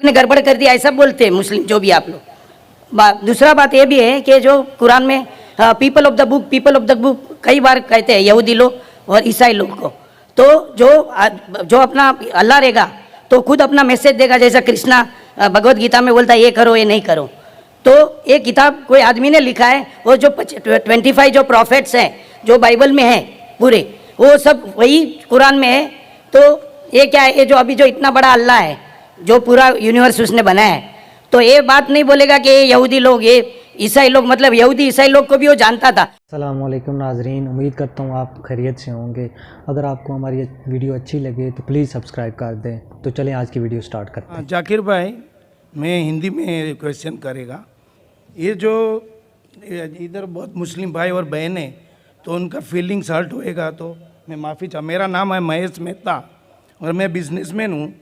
ने गड़बड़ कर दिया ऐसा बोलते हैं मुस्लिम जो भी आप लोग। दूसरा बात ये भी है कि जो कुरान में पीपल ऑफ द बुक कई बार कहते हैं यहूदी लोग और ईसाई लोग को, तो जो अपना अल्लाह रहेगा तो खुद अपना मैसेज देगा, जैसा कृष्णा भगवत गीता में बोलता है ये करो ये नहीं करो। तो ये किताब कोई आदमी ने लिखा है, वो जो 25 जो प्रॉफिट्स हैं जो बाइबल में है पूरे, वो सब वही कुरान में है। तो ये क्या है, ये जो अभी जो इतना बड़ा अल्लाह है जो पूरा यूनिवर्स उसने बनाया है, तो ये बात नहीं बोलेगा कि ये यहूदी लोग ये ईसाई लोग, मतलब यहूदी ईसाई लोग को भी वो जानता था। अस्सलाम वालेकुम नाजरीन, उम्मीद करता हूँ आप खैरियत से होंगे। अगर आपको हमारी ये वीडियो अच्छी लगे तो प्लीज़ सब्सक्राइब कर दें। तो चलें आज की वीडियो स्टार्ट करते हैं। जाकिर भाई, मैं हिंदी में क्वेश्चन करेगा। ये जो इधर बहुत मुस्लिम भाई और बहन हैं तो उनका फीलिंग्स हर्ट होएगा तो मैं माफ़ी चाह। मेरा नाम है महेश मेहता और मैं बिजनेसमैन हूँ।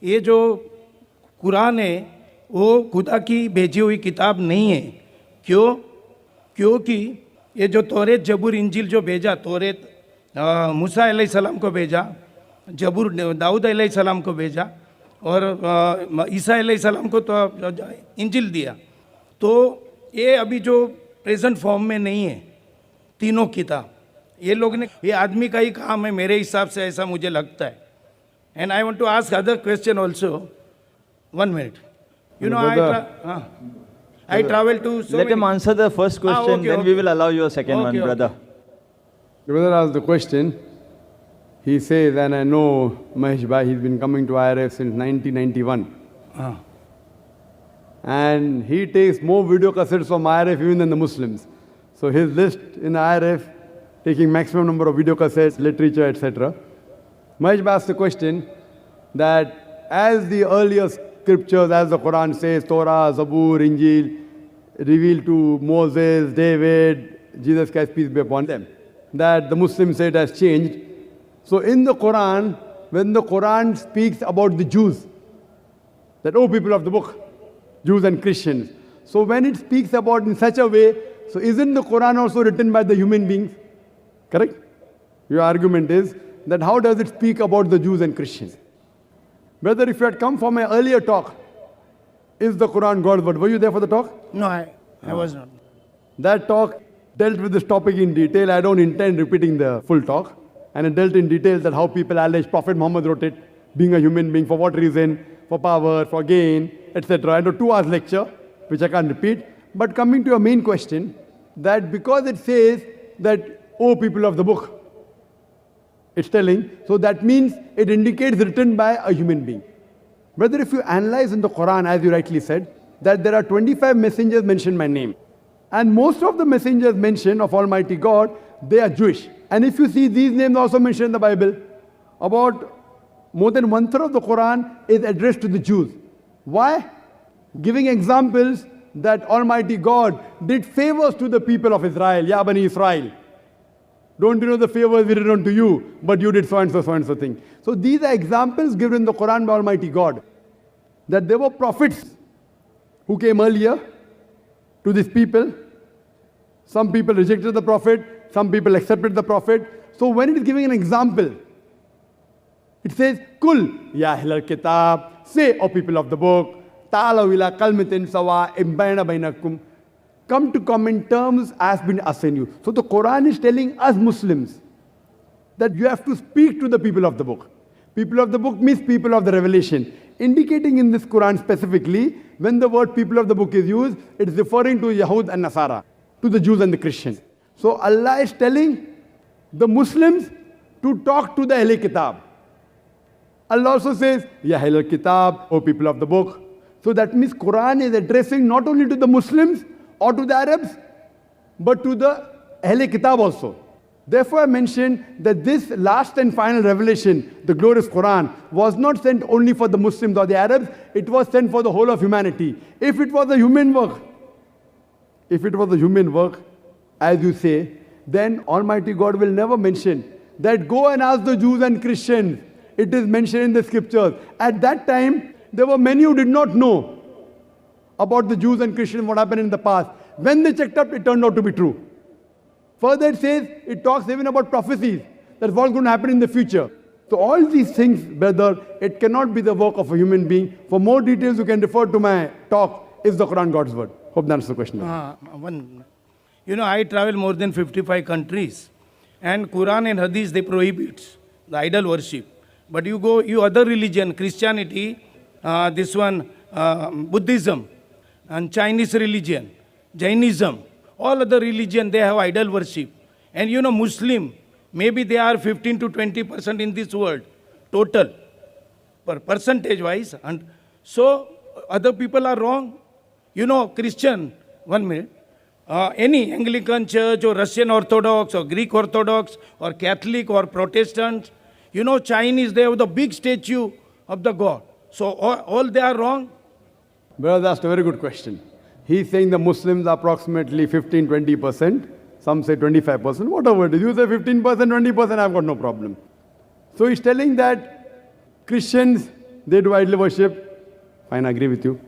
ये जो कुरान है वो खुदा की भेजी हुई किताब नहीं है। क्यों? क्योंकि ये जो तौरेत जबूर इंजिल जो भेजा, तौरेत मूसा अलैहिस्सलाम को भेजा, जबूर दाऊद अलैहिस्सलाम को भेजा और ईसा अलैहिस्सलाम को तो इंजिल दिया, तो ये अभी जो प्रेजेंट फॉर्म में नहीं है तीनों किताब। ये लोग ने, ये आदमी का ही काम है मेरे हिसाब से, ऐसा मुझे लगता है। And I want to ask other question also. 1 minute. You know, I travel to so Let him many. answer the first question, okay, then okay. we will allow you a second one, Okay, brother. The brother asked the question. He says, and I know Mahesh Bhai, he's been coming to IRF since 1991. And he takes more video cassettes from IRF even than the Muslims. So his list in IRF, taking maximum number of video cassettes, literature, etc. Mahesh Bhai asked the question that as the earlier scriptures, as the Quran says, Torah, Zabur, Injil, revealed to Moses, David, Jesus Christ, peace be upon them, that the Muslims say it has changed. So in the Quran, when the Quran speaks about the Jews, that, oh, people of the book, Jews and Christians. So when it speaks about in such a way, so isn't the Quran also written by the human beings? Correct? Your argument is that how does it speak about the Jews and Christians? Brother, if you had come for my earlier talk, is the Quran God's word? Were you there for the talk? No, I was not. That talk dealt with this topic in detail. I don't intend repeating the full talk. And it dealt in detail that how people allege Prophet Muhammad wrote it, being a human being, for what reason, for power, for gain, etc. I know 2 hours lecture, which I can't repeat. But coming to your main question, that because it says that, oh, people of the book, it's telling, so that means it indicates written by a human being. Brother, if you analyze in the Quran, as you rightly said, that there are 25 messengers mentioned by name. And most of the messengers mentioned of Almighty God, they are Jewish. And if you see these names also mentioned in the Bible, about more than 1/3 of the Quran is addressed to the Jews. Why? Giving examples that Almighty God did favors to the people of Israel. Ya Bani Israel. Don't you know the favors we did unto you, but you did so and so thing. So these are examples given in the Quran by Almighty God, that there were prophets who came earlier to these people. Some people rejected the prophet, some people accepted the prophet. So when it is giving an example, it says, Kul ya ahlal kitab, say, O people of the book, ta'alaw ila kalmatin sawa'in bayna bainakum, come to common terms as been assigned you. So the Quran is telling us Muslims that you have to speak to the people of the book. People of the book means people of the revelation. Indicating in this Quran specifically, when the word people of the book is used, it is referring to Yahud and Nasara, to the Jews and the Christians. So Allah is telling the Muslims to talk to the Ahl Kitab. Allah also says, Ya Ahl Kitab, O people of the book. So that means Quran is addressing not only to the Muslims or to the Arabs, but to the Ahl Kitab also. Therefore I mentioned that this last and final revelation, the glorious Quran, was not sent only for the Muslims or the Arabs, it was sent for the whole of humanity. If it was a human work, as you say, then Almighty God will never mention that go and ask the Jews and Christians. It is mentioned in the scriptures. At that time, there were many who did not know about the Jews and Christians, what happened in the past. When they checked up, it turned out to be true. Further it says, it talks even about prophecies, that's what's going to happen in the future. So all these things, brother, it cannot be the work of a human being. For more details, you can refer to my talk, Is the Quran God's Word? Hope that answers the question. I travel more than 55 countries, and Quran and Hadith, they prohibit the idol worship. But you other religion, Christianity, Buddhism, and Chinese religion, Jainism, all other religion, they have idol worship. And Muslim, maybe they are 15 to 20% in this world, total, percentage wise. And so other people are wrong. Christian, 1 minute, any Anglican church or Russian Orthodox or Greek Orthodox or Catholic or Protestant, Chinese, they have the big statue of the God. So all they are wrong? Brother asked a very good question. He's saying the Muslims are approximately 15-20%. Some say 25%. Whatever it is. You say 15%, 20%, I've got no problem. So he's telling that Christians, they do idol worship. Fine, I agree with you.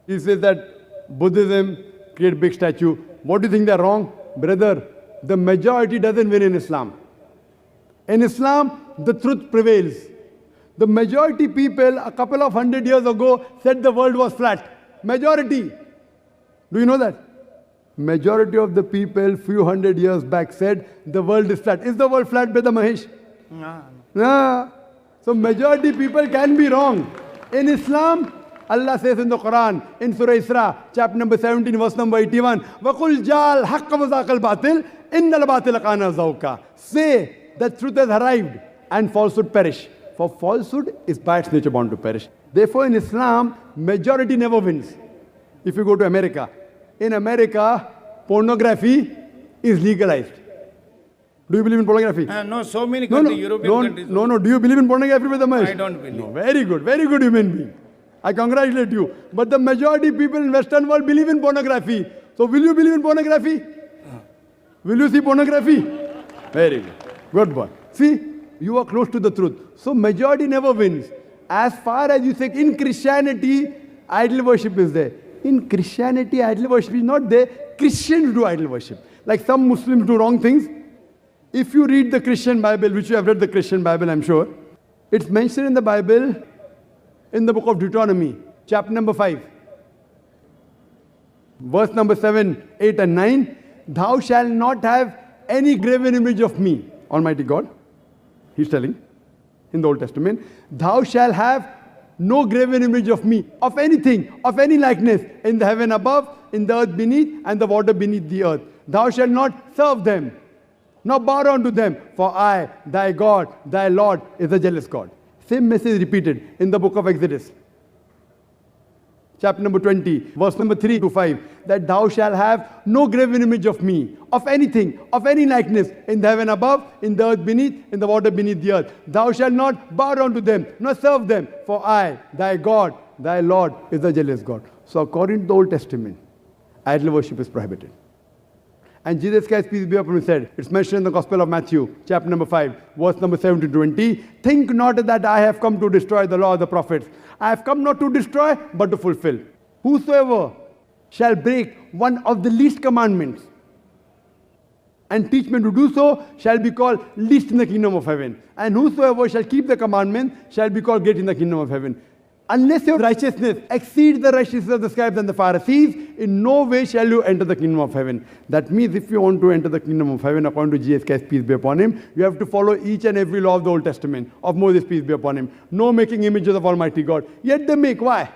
He says that Buddhism create big statue. What do you think they're wrong? Brother, the majority doesn't win in Islam. In Islam, the truth prevails. The majority people a couple of 100 years ago said the world was flat. Majority. Do you know that? Majority of the people few 100 years back said the world is flat. Is the world flat, Brother Mahesh? No. So majority people can be wrong. In Islam, Allah says in the Quran, in Surah Isra, chapter number 17, verse number 81, وَقُلْ جَالْ حَقَّ وَزَاقَ الْبَاطِلِ إِنَّ الْبَاطِلَ كَانَ زَوْقًا. Say that truth has arrived and falsehood perish. For falsehood is by its nature bound to perish. Therefore in Islam, majority never wins. If you go to America, in America, pornography is legalized. Do you believe in pornography? No, so many countries, European countries. No. Do you believe in pornography, Brother Mahesh? I don't believe. No, very good human being. I congratulate you. But the majority people in Western world believe in pornography. So will you believe in pornography? Will you see pornography? Very good. Good boy. See, you are close to the truth. So majority never wins. As far as you say, in Christianity, idol worship is there. In Christianity, idol worship is not there. Christians do idol worship. Like some Muslims do wrong things. If you read the Christian Bible, which you have read the Christian Bible, I'm sure, it's mentioned in the Bible, in the book of Deuteronomy, chapter number 5, verse number 7, 8 and 9, thou shalt not have any graven image of me, Almighty God. He's telling in the Old Testament, thou shalt have no graven image of me, of anything, of any likeness, in the heaven above, in the earth beneath, and the water beneath the earth. Thou shalt not serve them, nor bow down to them, for I, thy God, thy Lord, is a jealous God. Same message repeated in the book of Exodus, chapter number 20, verse number 3 to 5, that thou shalt have no graven image of me, of anything, of any likeness, in the heaven above, in the earth beneath, in the water beneath the earth. Thou shalt not bow down to them, nor serve them, for I, thy God, thy Lord, is a jealous God. So according to the Old Testament, idol worship is prohibited. And Jesus Christ, peace be upon him, said, it's mentioned in the Gospel of Matthew, chapter number 5, verse number 7 to 20, think not that I have come to destroy the law of the prophets. I have come not to destroy, but to fulfill. Whosoever shall break one of the least commandments and teach men to do so shall be called least in the kingdom of heaven. And whosoever shall keep the commandment shall be called great in the kingdom of heaven. Unless your righteousness exceeds the righteousness of the scribes and the Pharisees, in no way shall you enter the kingdom of heaven. That means if you want to enter the kingdom of heaven, according to Jesus Christ, peace be upon him, you have to follow each and every law of the Old Testament, of Moses, peace be upon him. No making images of Almighty God. Yet they make. Why?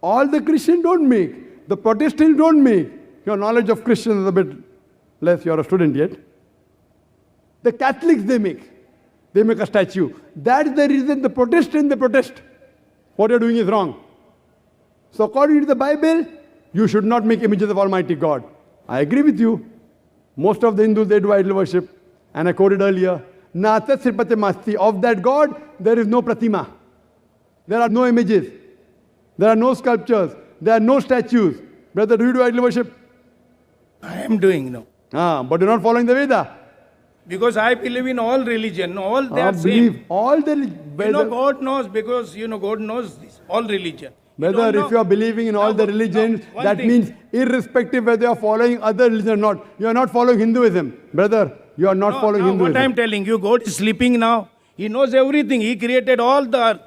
All the Christians don't make. The Protestants don't make. Your knowledge of Christians is a bit less. You're a student yet. The Catholics, they make. They make a statue. That's the reason the Protestants, they protest. What you're doing is wrong. So according to the Bible, you should not make images of Almighty God. I agree with you. Most of the Hindus, they do idol worship. And I quoted earlier, Nata Sripate Masti. Of that God, there is no pratima. There are no images. There are no sculptures. There are no statues. Brother, do you do idol worship? I am doing now. But you're not following the Veda. Because I believe in all religion, all they are same. All the God knows, because God knows this, all religion. Brother, if you are believing in all the religions, that means irrespective whether you are following other religion or not, you are not following Hinduism. Brother, you are not following Hinduism. What I am telling you, God is sleeping now. He knows everything. He created all the earth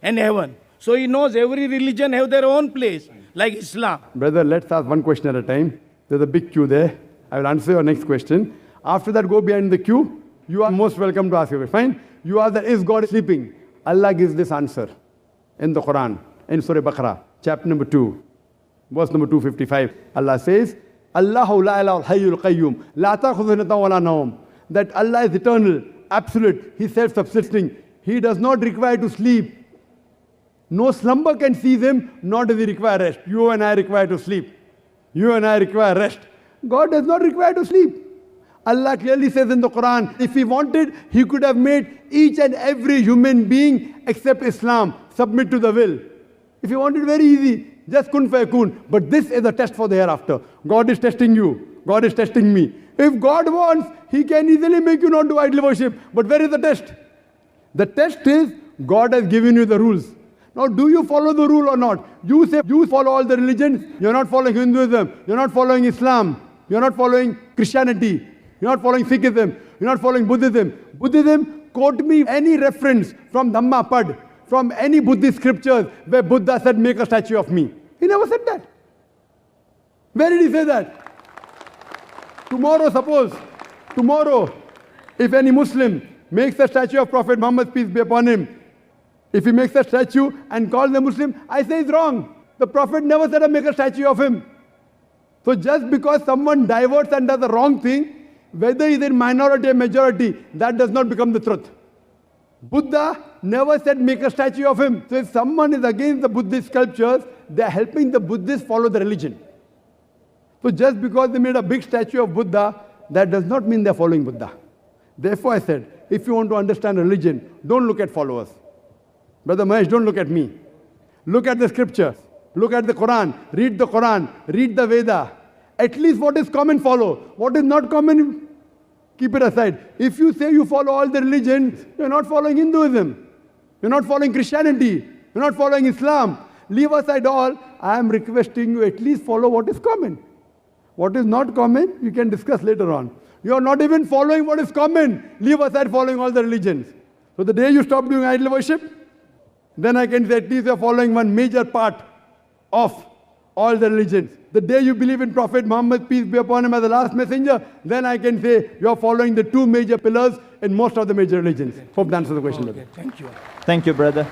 and heaven. So he knows every religion have their own place, like Islam. Brother, let's ask one question at a time. There's a big queue there. I will answer your next question. After that, go behind the queue. You are most welcome to ask your question. Fine? You ask that, is God sleeping? Allah gives this answer in the Quran, in Surah Baqarah, chapter number 2, verse number 255. Allah says, Allahu la ilaha hayyul qayyum, la ta'khudhuhu sinatun wa la nawm. That Allah is eternal, absolute, He is self-subsisting. He does not require to sleep. No slumber can seize Him, nor does He require rest. You and I require to sleep. You and I require rest. God does not require to sleep. Allah clearly says in the Quran, if He wanted, He could have made each and every human being except Islam submit to the will. If He wanted, very easy, just kun fayakun. But this is a test for the hereafter. God is testing you. God is testing me. If God wants, He can easily make you not do idol worship. But where is the test? The test is, God has given you the rules. Now, do you follow the rule or not? You say you follow all the religions. You're not following Hinduism. You're not following Islam. You're not following Christianity. You're not following Sikhism. You're not following Buddhism. Buddhism, quote me any reference from Dhammapad, from any Buddhist scriptures where Buddha said, make a statue of me. He never said that. Where did he say that? Tomorrow, if any Muslim makes a statue of Prophet Muhammad, peace be upon him, if he makes a statue and calls the Muslim, I say it's wrong. The Prophet never said to make a statue of him. So just because someone diverts and does the wrong thing, whether he's in minority or majority, that does not become the truth. Buddha never said make a statue of him. So if someone is against the Buddhist sculptures, they are helping the Buddhists follow the religion. So just because they made a big statue of Buddha, that does not mean they are following Buddha. Therefore I said, if you want to understand religion, don't look at followers. Brother Mahesh, don't look at me. Look at the scriptures. Look at the Quran. Read the Veda. At least what is common, follow. What is not common, keep it aside. If you say you follow all the religions, you're not following Hinduism. You're not following Christianity. You're not following Islam. Leave aside all. I am requesting you at least follow what is common. What is not common, you can discuss later on. You are not even following what is common. Leave aside following all the religions. So the day you stop doing idol worship, then I can say at least you are following one major part of all the religions. The day you believe in Prophet Muhammad, peace be upon him, as the last messenger, then I can say you are following the two major pillars in most of the major religions. Hope that answers the question. Okay, thank you. Thank you, brother.